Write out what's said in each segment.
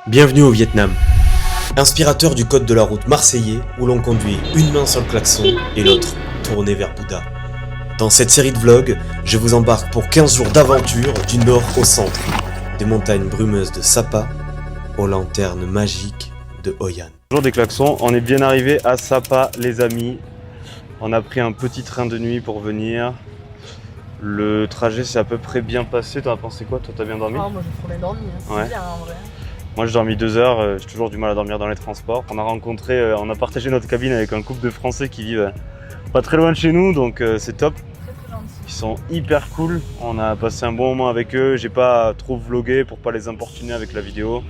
Bienvenue au Vietnam. Inspirateur du code de la route marseillais où l'on conduit une main sur le klaxon et l'autre tournée vers Bouddha. Dans cette série de vlogs, je vous embarque pour 15 jours d'aventure du nord au centre, des montagnes brumeuses de Sapa aux lanternes magiques de Hoi An. Bonjour des klaxons, on est bien arrivé à Sapa les amis. On a pris un petit train de nuit pour venir. Le trajet s'est à peu près bien passé. T'en as pensé quoi? Toi t'as bien dormi? Ah, moi j'ai trop bien dormi, c'est Ouais. bien en vrai. Moi j'ai dormi 2 heures, j'ai toujours du mal à dormir dans les transports. On a partagé notre cabine avec un couple de Français qui vivent pas très loin de chez nous, donc c'est top. Très gentil. Ils sont hyper cool, on a passé un bon moment avec eux. J'ai pas trop vlogué pour pas les importuner avec la vidéo.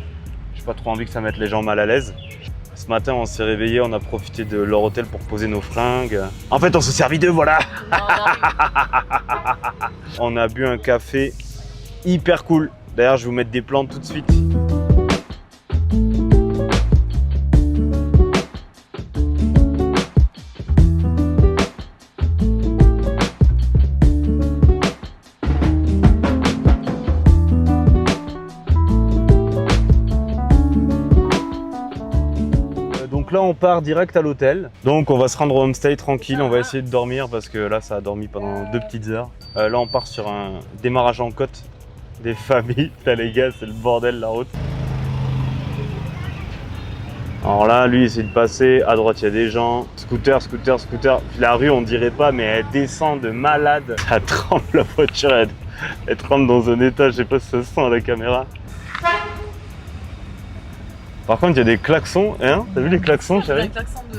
J'ai pas trop envie que ça mette les gens mal à l'aise. Ce matin on s'est réveillé, on a profité de leur hôtel pour poser nos fringues. En fait on s'est servi d'eux, voilà. On a bu un café hyper cool. D'ailleurs je vais vous mettre des plans tout de suite. Donc là on part direct à l'hôtel. Donc on va se rendre au homestay tranquille, on va essayer de dormir parce que là ça a dormi pendant 2 petites heures. Là on part sur un démarrage en côte des familles. Là les gars c'est le bordel la route. Alors là lui il essaie de passer, à droite il y a des gens. Scooter. La rue on dirait pas mais elle descend de malade. Ça tremble la voiture, elle tremble dans un état, je sais pas si ça se sent à la caméra. Par contre, il y a des klaxons, hein? T'as vu les klaxons, chérie? Le klaxon de...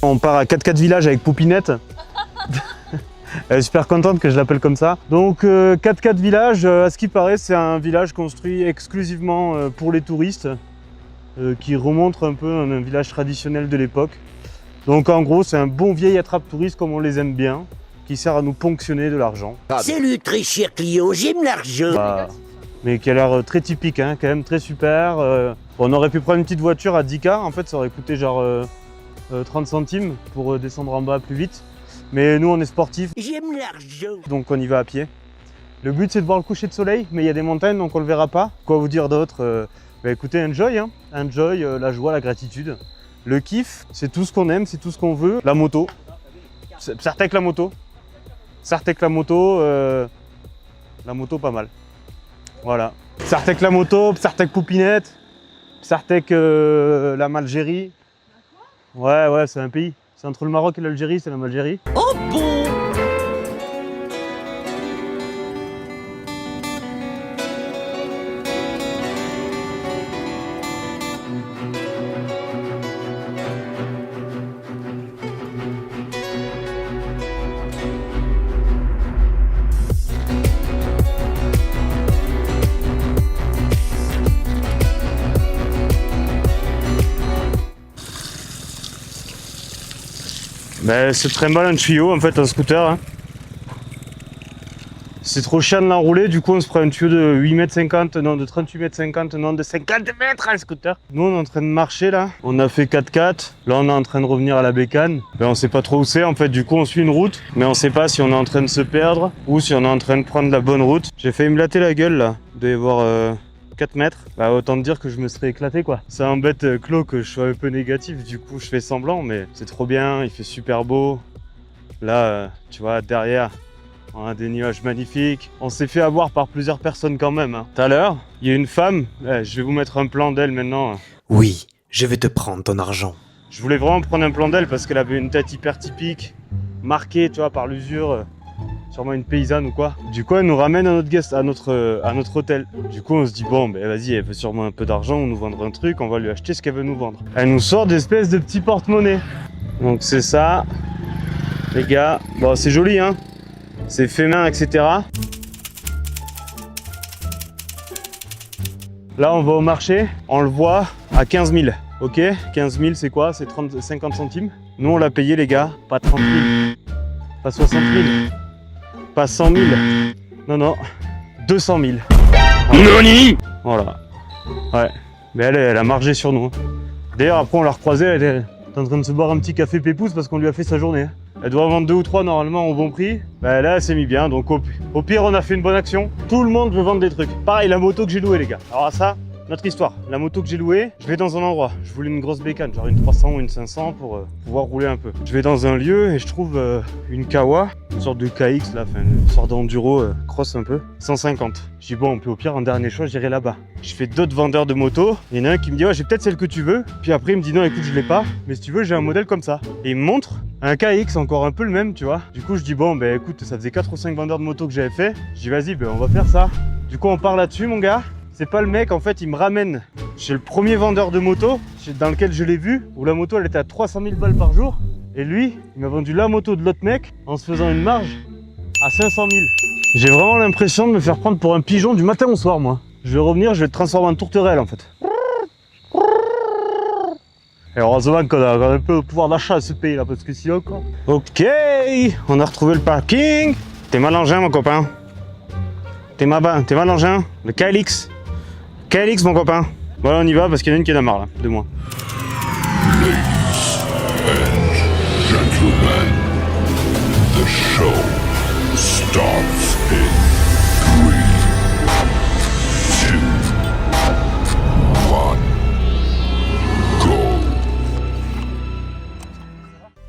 On part à 4x4 Village avec Poupinette. Elle est super contente que je l'appelle comme ça. Donc 4x4 Village, à ce qui paraît, c'est un village construit exclusivement pour les touristes, qui remonte un peu un village traditionnel de l'époque. Donc en gros, c'est un bon vieil attrape-touriste comme on les aime bien, qui sert à nous ponctionner de l'argent. Salut très cher client, j'aime l'argent. Bah, mais qui a l'air très typique, hein, quand même très super. On aurait pu prendre une petite voiture à 10K, en fait ça aurait coûté genre 30 centimes pour descendre en bas plus vite. Mais nous on est sportifs, J'aime l'argent. donc on y va à pied. Le but c'est de voir le coucher de soleil, mais il y a des montagnes donc on le verra pas. Quoi vous dire d'autre? Bah écoutez, enjoy, hein. Enjoy, la joie, la gratitude. Le kiff, c'est tout ce qu'on aime, c'est tout ce qu'on veut. La moto, Sartec la moto. Sartec la moto pas mal. Voilà. Sartec la moto, Sartec Poupinette, Sartec la Malgérie. Ouais, c'est un pays. C'est entre le Maroc et l'Algérie, c'est la Malgérie. Oh bon. Ben, c'est très mal un tuyau en fait, un scooter. Hein. C'est trop chiant de l'enrouler, du coup on se prend un tuyau de 8,50 m, non de 38,50 m, non de 50 mètres un scooter. Nous on est en train de marcher là, on a fait 4x4, là on est en train de revenir à la bécane. Ben, on sait pas trop où c'est en fait, du coup on suit une route, mais on sait pas si on est en train de se perdre ou si on est en train de prendre la bonne route. J'ai failli me latter la gueule là, il doit y avoir 4 mètres, bah autant te dire que je me serais éclaté quoi. Ça embête Claude que je sois un peu négatif, du coup je fais semblant, mais c'est trop bien, il fait super beau. Là, tu vois, derrière, on a des nuages magnifiques. On s'est fait avoir par plusieurs personnes quand même. Hein. Tout à l'heure, il y a une femme, je vais vous mettre un plan d'elle maintenant. Oui, je vais te prendre ton argent. Je voulais vraiment prendre un plan d'elle parce qu'elle avait une tête hyper typique, marquée, tu vois, par l'usure. Sûrement une paysanne ou quoi. Du coup, elle nous ramène à notre hôtel. Du coup, on se dit, bon, ben vas-y, elle veut sûrement un peu d'argent, on nous vendre un truc, on va lui acheter ce qu'elle veut nous vendre. Elle nous sort des espèces de petits porte-monnaie. Donc c'est ça, les gars. Bon, c'est joli, hein. C'est fait main, etc. Là, on va au marché, on le voit à 15 000. Ok, 15 000 c'est quoi? C'est 50 centimes. Nous on l'a payé les gars, pas 30 000. Pas 60 000. Pas 100 000. Non, non. 200 000. NANI? Voilà. Ouais. Mais elle a margé sur nous. D'ailleurs, après, on l'a recroisée, elle était en train de se boire un petit café pépouze parce qu'on lui a fait sa journée. Elle doit en vendre 2 ou 3 normalement au bon prix. Bah là, elle s'est mis bien, donc au pire, on a fait une bonne action. Tout le monde veut vendre des trucs. Pareil, la moto que j'ai louée, les gars. Alors ça, notre histoire. La moto que j'ai louée, je vais dans un endroit. Je voulais une grosse bécane, genre une 300 ou une 500 pour pouvoir rouler un peu. Je vais dans un lieu et je trouve une Kawa, une sorte de KX là, enfin une sorte d'enduro cross un peu, 150. Je dis bon, on peut au pire, en dernier choix, j'irai là-bas. Je fais d'autres vendeurs de motos. Il y en a un qui me dit ouais, j'ai peut-être celle que tu veux. Puis après, il me dit non, écoute, je l'ai pas, mais si tu veux, j'ai un modèle comme ça. Et il me montre un KX, encore un peu le même, tu vois. Du coup, je dis bon, ben écoute, ça faisait 4 ou 5 vendeurs de motos que j'avais fait. Je dis vas-y, ben on va faire ça. Du coup, on part là-dessus, mon gars. C'est pas le mec, en fait, il me ramène chez le premier vendeur de moto dans lequel je l'ai vu, où la moto elle était à 300 000 balles par jour. Et lui, il m'a vendu la moto de l'autre mec en se faisant une marge à 500 000. J'ai vraiment l'impression de me faire prendre pour un pigeon du matin au soir, moi. Je vais revenir, je vais te transformer en tourterelle, en fait. Et heureusement qu'on a un peu le pouvoir d'achat à ce pays là, parce que sinon quoi. Ok, on a retrouvé le parking. T'es mal engin, mon copain. T'es mal engin. Le KLX. KLX, mon copain. Voilà, on y va parce qu'il y en a une qui en a marre là, de moi. Gentlemen, the show starts in 3, 2, 1, go.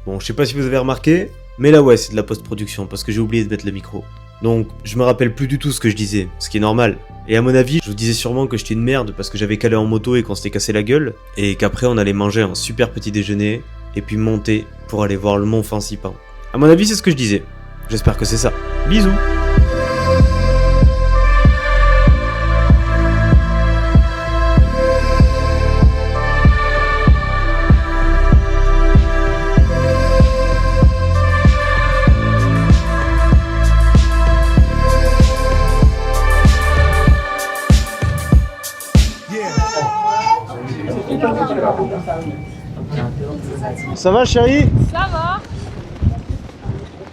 Bon, je sais pas si vous avez remarqué, mais là ouais, c'est de la post-production parce que j'ai oublié de mettre le micro. Donc, je me rappelle plus du tout ce que je disais, ce qui est normal. Et à mon avis, je vous disais sûrement que j'étais une merde parce que j'avais calé en moto et qu'on s'était cassé la gueule, et qu'après on allait manger un super petit déjeuner, et puis monter pour aller voir le mont Fansipan. À mon avis, c'est ce que je disais. J'espère que c'est ça. Bisous. Ça va, chérie? Ça va?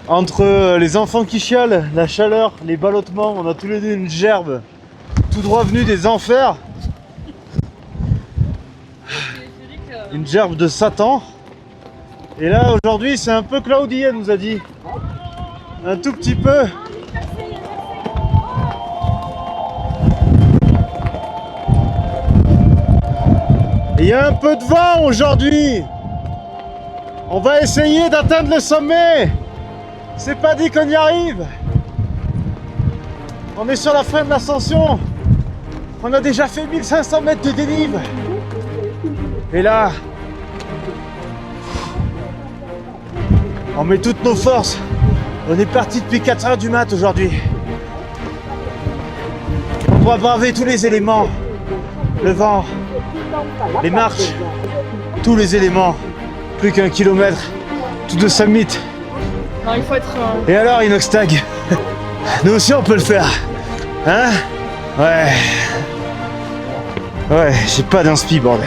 Entre les enfants qui chialent, la chaleur, les ballottements, on a tous les deux une gerbe tout droit venue des enfers. Une gerbe de Satan. Et là, aujourd'hui, c'est un peu cloudy, elle nous a dit. Un tout petit peu. Il y a un peu de vent aujourd'hui. On va essayer d'atteindre le sommet. C'est pas dit qu'on y arrive. On est sur la fin de l'ascension. On a déjà fait 1500 mètres de dénive. Et là, on met toutes nos forces. On est parti depuis 4 heures du mat aujourd'hui. On doit braver tous les éléments. Le vent, les marches, tous les éléments. Plus qu'1 kilomètre, tout de summit. Non, il faut être... Et alors, Inoxtag, nous aussi on peut le faire. Hein? Ouais. Ouais, j'ai pas d'inspi, bordel.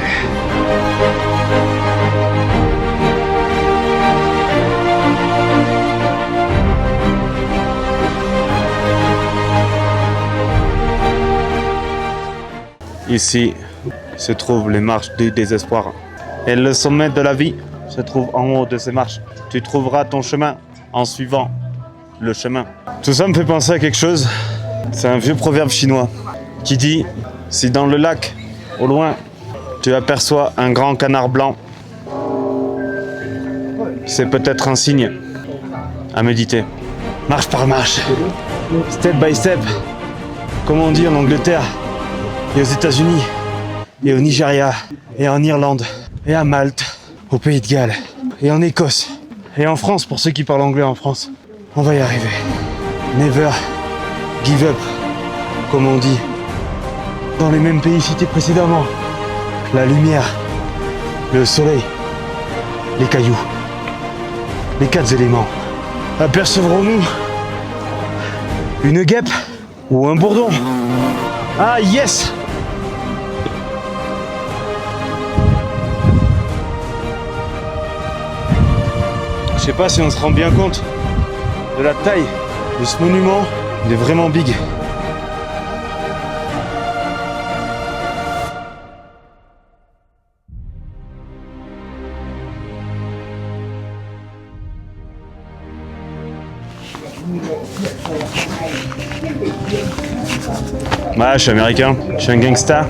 Ici se trouvent les marches du désespoir. Et le sommet de la vie se trouve en haut de ces marches. Tu trouveras ton chemin en suivant le chemin. Tout ça me fait penser à quelque chose. C'est un vieux proverbe chinois qui dit « Si dans le lac, au loin, tu aperçois un grand canard blanc, c'est peut-être un signe à méditer. » Marche par marche, step by step, comme on dit en Angleterre, et aux États-Unis, et au Nigeria, et en Irlande, et à Malte, au Pays de Galles, et en Écosse, et en France, pour ceux qui parlent anglais en France. On va y arriver. Never give up, comme on dit dans les mêmes pays cités précédemment. La lumière, le soleil, les cailloux, les 4 éléments. Apercevrons-nous une guêpe ou un bourdon? Ah yes! Je sais pas si on se rend bien compte de la taille de ce monument, il est vraiment big. Ouais, je suis américain, je suis un gangsta.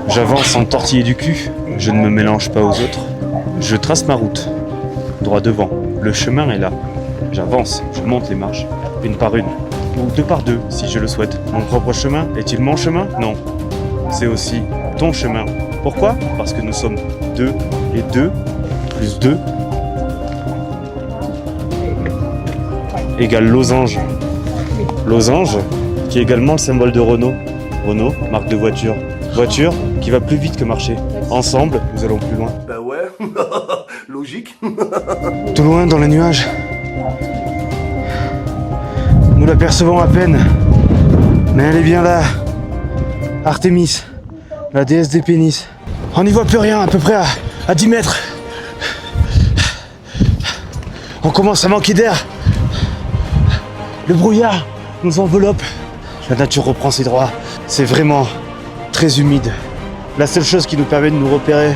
J'avance sans tortiller du cul, je ne me mélange pas aux autres. Je trace ma route, droit devant, le chemin est là. J'avance, je monte les marches, une par une, ou deux par deux si je le souhaite. Mon propre chemin est-il mon chemin? Non, c'est aussi ton chemin. Pourquoi? Parce que nous sommes deux, et deux, plus deux, égale losange. Losange, qui est également le symbole de Renault. Renault, marque de voiture. Voiture qui va plus vite que marcher. Ensemble, nous allons plus loin. Bah ouais, logique. Tout loin dans les nuages. Nous l'apercevons à peine. Mais elle est bien là. Artémis, la déesse des pénis. On n'y voit plus rien, à peu près à 10 mètres. On commence à manquer d'air. Le brouillard nous enveloppe. La nature reprend ses droits. C'est vraiment très humide. La seule chose qui nous permet de nous repérer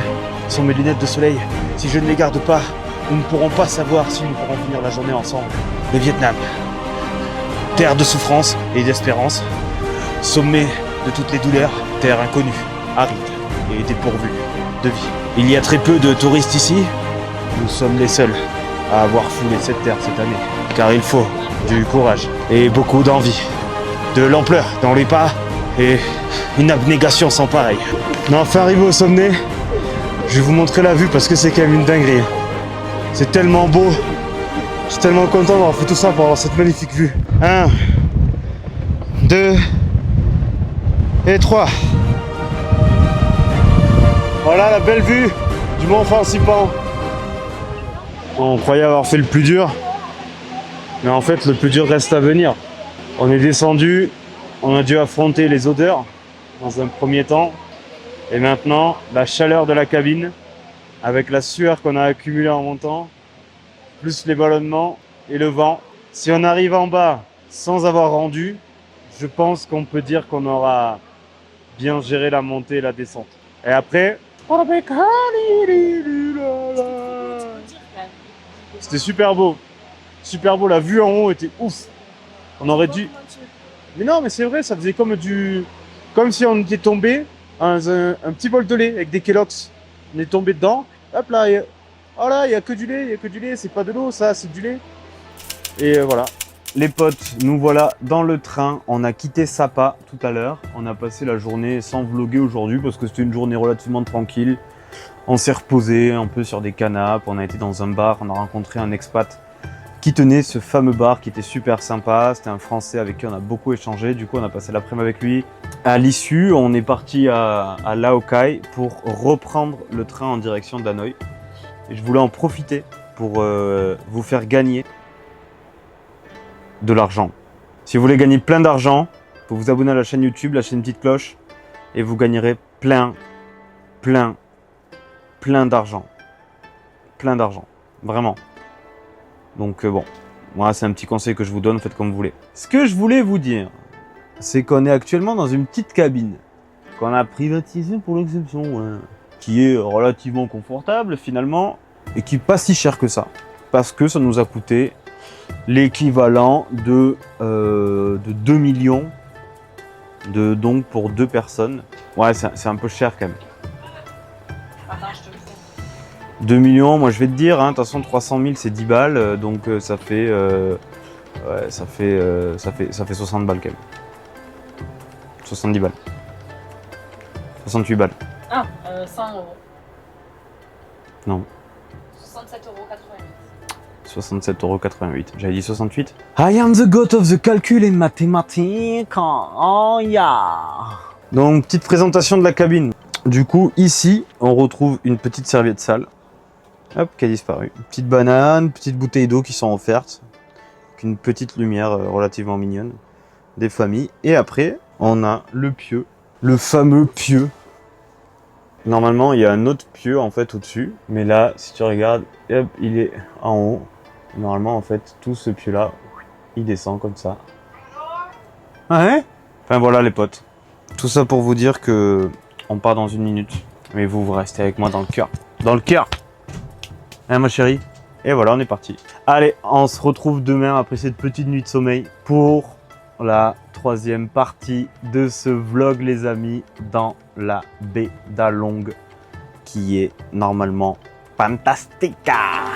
sont mes lunettes de soleil. Si je ne les garde pas, nous ne pourrons pas savoir si nous pourrons finir la journée ensemble. Le Vietnam, terre de souffrance et d'espérance, sommet de toutes les douleurs, terre inconnue, aride et dépourvue de vie. Il y a très peu de touristes ici. Nous sommes les seuls à avoir foulé cette terre cette année. Car il faut du courage et beaucoup d'envie, de l'ampleur dans les pas et une abnégation sans pareil. Mais enfin arrivé au sommet, je vais vous montrer la vue parce que c'est quand même une dinguerie. C'est tellement beau. Je suis tellement content d'avoir fait tout ça pour avoir cette magnifique vue. 1, 2 et 3. Voilà la belle vue du mont Francipan. On croyait avoir fait le plus dur, mais en fait le plus dur reste à venir. On est descendu, on a dû affronter les odeurs dans un premier temps, et maintenant la chaleur de la cabine, avec la sueur qu'on a accumulée en montant, plus les ballonnements et le vent. Si on arrive en bas sans avoir rendu, je pense qu'on peut dire qu'on aura bien géré la montée et la descente. Et après, c'était super beau, la vue en haut était ouf. On aurait dû... Mais non, mais c'est vrai, ça faisait comme si on était tombé un petit bol de lait avec des Kellogg's. On est tombé dedans, hop là, oh là, il y a que du lait, c'est pas de l'eau, ça, c'est du lait. Et voilà. Les potes, nous voilà dans le train. On a quitté Sapa tout à l'heure. On a passé la journée sans vlogger aujourd'hui parce que c'était une journée relativement tranquille. On s'est reposé un peu sur des canapes. On a été dans un bar. On a rencontré un expat qui tenait ce fameux bar qui était super sympa. C'était un Français avec qui on a beaucoup échangé. Du coup, on a passé l'après-midi avec lui. À l'issue, on est parti à Lao Cai pour reprendre le train en direction d'Hanoï. Et je voulais en profiter pour vous faire gagner de l'argent. Si vous voulez gagner plein d'argent, vous vous abonnez à la chaîne YouTube, lâchez une petite cloche et vous gagnerez plein d'argent. Plein d'argent. Vraiment. Donc bon, voilà, c'est un petit conseil que je vous donne, faites comme vous voulez. Ce que je voulais vous dire, c'est qu'on est actuellement dans une petite cabine qu'on a privatisée pour l'exception, qui est relativement confortable finalement et qui n'est pas si cher que ça. Parce que ça nous a coûté l'équivalent de 2 millions donc pour 2 personnes. Ouais, c'est un peu cher quand même. 2 millions, moi je vais te dire, de toute façon 300 000 c'est 10 balles, donc ça fait 60 balles quand même. 70 balles. 68 balles. Ah, 100 euros. Non. 67,88 €. 67,88 €. J'avais dit 68. I am the god of the calcul and mathématiques. Oh yeah. Donc, petite présentation de la cabine. Du coup, ici, on retrouve une petite serviette sale. Hop, qui a disparu. Une petite banane, petite bouteille d'eau qui sont offertes. Avec une petite lumière relativement mignonne. Des familles. Et après, on a le pieu. Le fameux pieu. Normalement, il y a un autre pieu en fait au-dessus. Mais là, si tu regardes, hop, il est en haut. Normalement, en fait, tout ce pieu-là, Il descend comme ça. Ah ouais? Enfin voilà les potes. Tout ça pour vous dire que on part dans 1 minute. Mais vous restez avec moi dans le cœur. Dans le cœur! Hein ma chérie? Et voilà, on est parti. Allez, on se retrouve demain après cette petite nuit de sommeil pour la 3e partie de ce vlog les amis dans la baie d'Along qui est normalement fantastica.